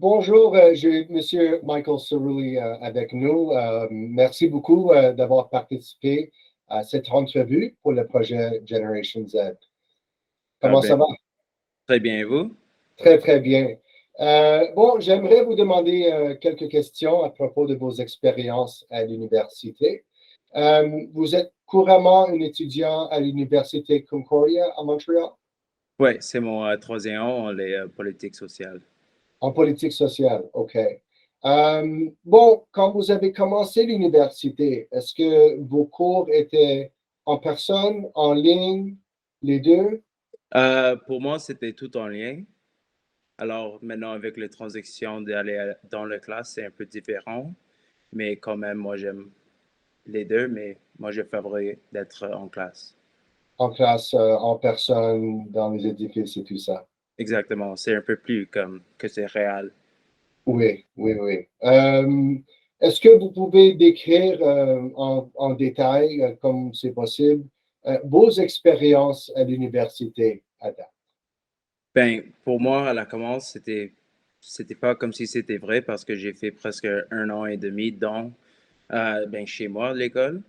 Bonjour, j'ai Monsieur Michael Cerulli avec nous. Merci beaucoup d'avoir participé à cette entrevue pour le projet Generation Z. Ah Comment ben, ça va? très bien, et vous? Très, très bien. Bon, j'aimerais vous demander quelques questions à propos de vos expériences à l'université. Vous êtes couramment un étudiant à l'Université Concordia à Montréal Oui, c'est mon troisième an en les politiques sociales. en politique sociale. OK. Bon, quand vous avez commencé l'université, est-ce que vos cours étaient en personne, en ligne, les deux? Pour moi, c'était tout en lien. Alors maintenant, avec les transactions d'aller dans la classe, c'est un peu différent. Mais quand même, moi, j'aime les deux, mais moi, je favorise d'être en classe. En classe, en personne, dans les édifices et tout ça? Exactement, c'est un peu plus comme que c'est réel. Oui, oui, oui. Est-ce que vous pouvez décrire en détail, comme c'est possible, vos expériences à l'université à date? Ben, pour moi, à la commence, c'était pas comme si c'était vrai parce que j'ai fait presque un an et demi dans, ben, chez moi, l'école.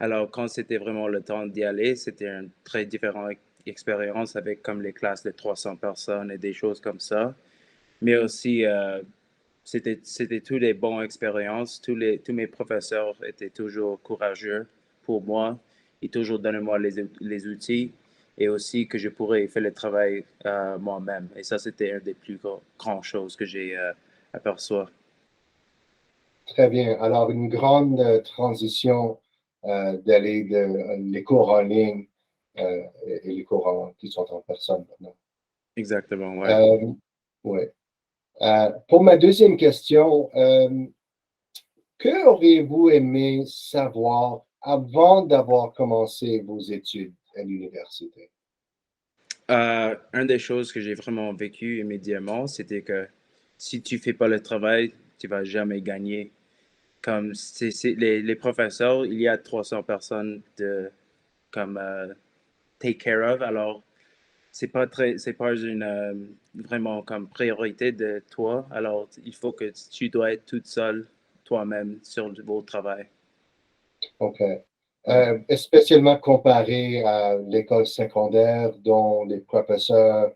Alors, quand c'était vraiment le temps d'y aller, c'était une très différente expérience avec comme les classes de 300 personnes et des choses comme ça. Mais aussi, c'était toutes des bonnes expériences. Tous mes professeurs étaient toujours courageux pour moi. Ils toujours donnaient moi les outils et aussi que je pourrais faire le travail moi-même. Et ça, c'était une des plus grandes choses que j'ai aperçues. Très bien. Alors, une grande transition d'aller les cours en ligne et les cours qui sont en personne maintenant. Exactement, ouais. Euh, ouais. Pour ma deuxième question, que auriez-vous aimé savoir avant d'avoir commencé vos études à l'université? Une des choses que j'ai vraiment vécu immédiatement, c'était que si tu fais pas le travail, tu vas jamais gagner. Comme les professeurs, il y a 300 personnes de comme take care of. Alors c'est pas une vraiment comme priorité de toi. Alors il faut que tu dois être toute seule toi-même sur vos travail. OK. Ouais. Spécialement comparé à l'école secondaire dont les professeurs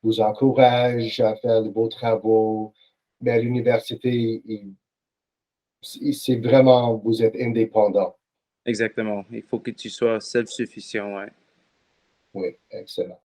vous encouragent à faire de beaux travaux, mais à l'université, c'est vraiment, vous êtes indépendant. Exactement. Il faut que tu sois self-suffisant. Ouais. Oui, excellent.